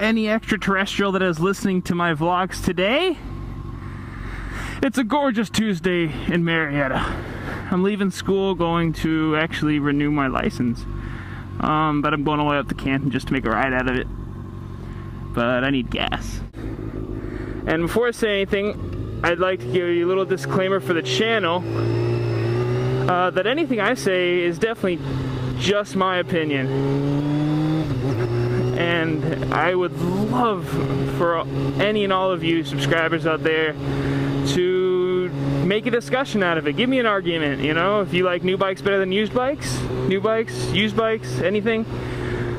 any extraterrestrial that is listening to my vlogs today. It's a gorgeous Tuesday in Marietta. I'm leaving school, going to actually renew my license. But I'm going all the way up to Canton just to make a ride out of it. But I need gas. And before I say anything, I'd like to give you a little disclaimer for the channel. That anything I say is definitely just my opinion. And I would love for any and all of you subscribers out there to make a discussion out of it. Give me an argument, you know, if you like new bikes better than used bikes, used bikes, anything.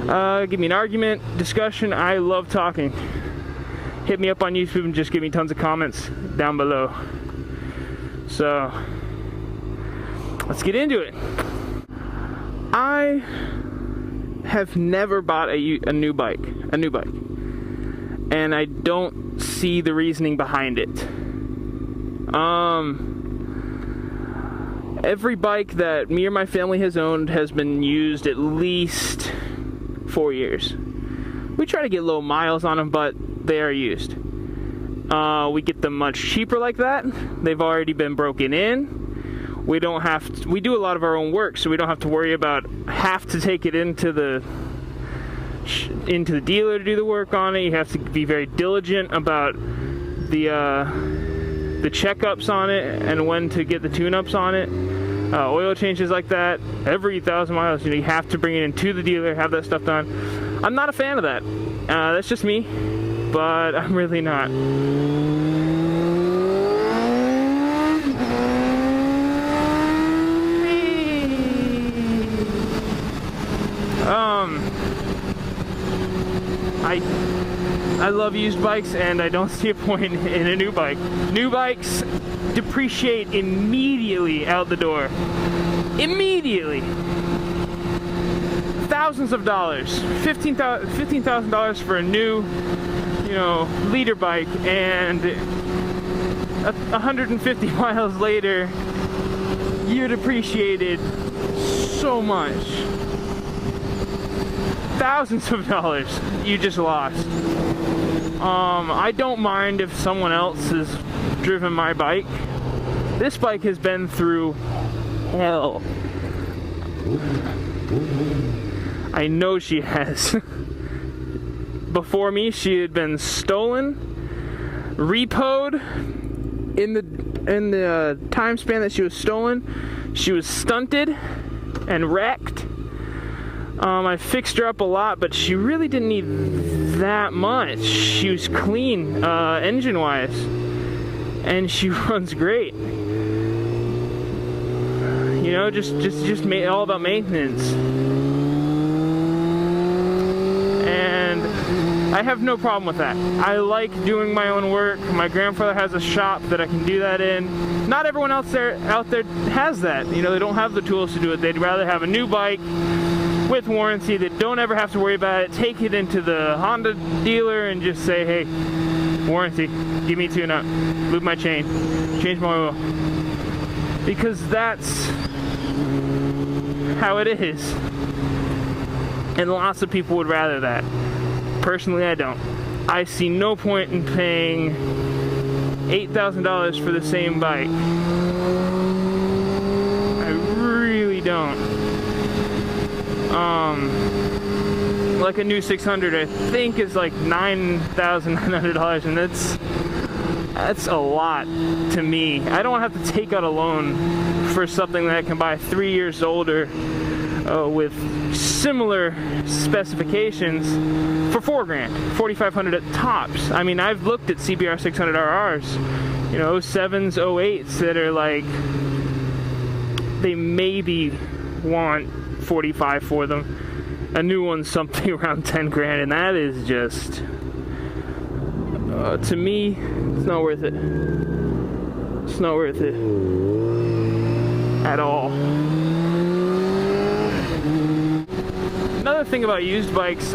Give me an argument, discussion. I love talking. Hit me up on YouTube and just give me tons of comments down below. So, let's get into it. I have never bought a new bike, and I don't see the reasoning behind it. Every bike that me or my family has owned has been used at least 4 years. We try to get low miles on them, but they are used. We get them much cheaper like that. They've already been broken in. We don't have to, we do a lot of our own work, so we don't have to worry about have to take it into the dealer to do the work on it. You have to be very diligent about the checkups on it and when to get the tune-ups on it. Oil changes like that. Every 1,000 miles, you have to bring it into the dealer, have that stuff done. I'm not a fan of that. That's just me, but I'm really not. I love used bikes, and I don't see a point in a new bike. New bikes depreciate immediately out the door. Immediately. Thousands of dollars. $15,000 for a new, leader bike, and 150 miles later, you're depreciated so much. Thousands of dollars you just lost. I don't mind if someone else has driven my bike. This bike has been through hell. I know she has. Before me, she had been stolen, repoed. In the time span that she was stolen, she was stunted and wrecked. I fixed her up a lot, but she really didn't need that much. She was clean, engine-wise, and she runs great. Just all about maintenance. And I have no problem with that. I like doing my own work. My grandfather has a shop that I can do that in. Not everyone else out there has that. They don't have the tools to do it. They'd rather have a new bike with warranty that don't ever have to worry about it. Take it into the Honda dealer and just say, hey, warranty, give me tune-up, lube my chain, change my oil. Because that's how it is. And lots of people would rather that. Personally, I don't. I see no point in paying $8,000 for the same bike. I really don't. Like a new 600, I think is like $9,900, and that's a lot to me. I don't have to take out a loan for something that I can buy 3 years older with similar specifications for $4,000, $4,500 at tops. I mean, I've looked at CBR 600 RRs, 07s, 08s that are like, they maybe want 45 for them. A new one's something around 10 grand, and that is just to me, it's not worth it. It's not worth it at all. Another thing about used bikes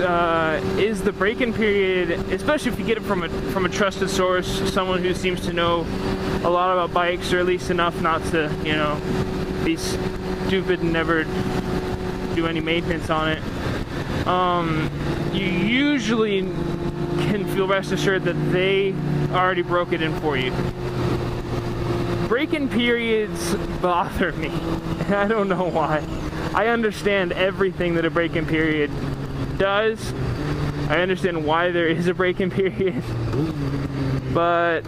is the break-in period, especially if you get it from a trusted source, someone who seems to know a lot about bikes, or at least enough not to, be stupid and never do any maintenance on it. You usually can feel rest assured that they already broke it in for you. Break-in periods bother me. I don't know why. I understand everything that a break-in period does. I understand why there is a break-in period. But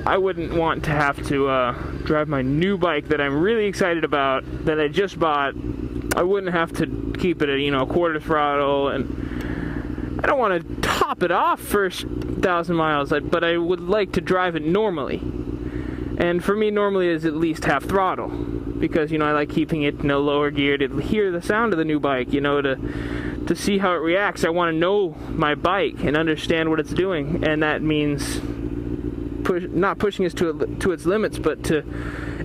I wouldn't want to have to drive my new bike that I'm really excited about, that I just bought. I wouldn't have to keep it at, a quarter throttle, and I don't want to top it off first 1,000 miles, but I would like to drive it normally. And for me, normally is at least half throttle, because, I like keeping it lower gear to hear the sound of the new bike, to see how it reacts. I want to know my bike and understand what it's doing, and that means not pushing it to its limits, but to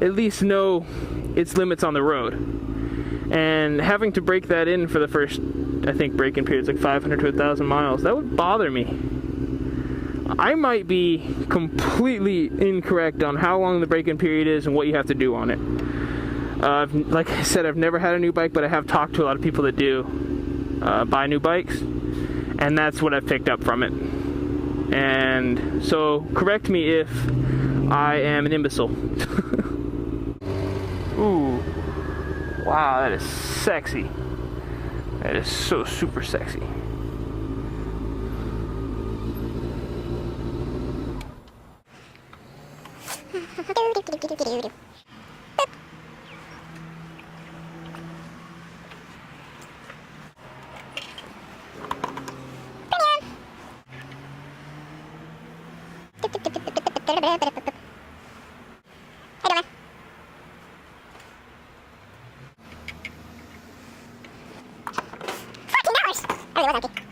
at least know its limits on the road. And having to break that in for the first, I think, break-in period's like 500 to 1,000 miles, that would bother me. I might be completely incorrect on how long the break-in period is and what you have to do on it. Like I said, I've never had a new bike, but I have talked to a lot of people that do buy new bikes, and that's what I've picked up from it. And so, correct me if I am an imbecile. Ooh. Wow, that is sexy. That is so super sexy. $14. I really was empty.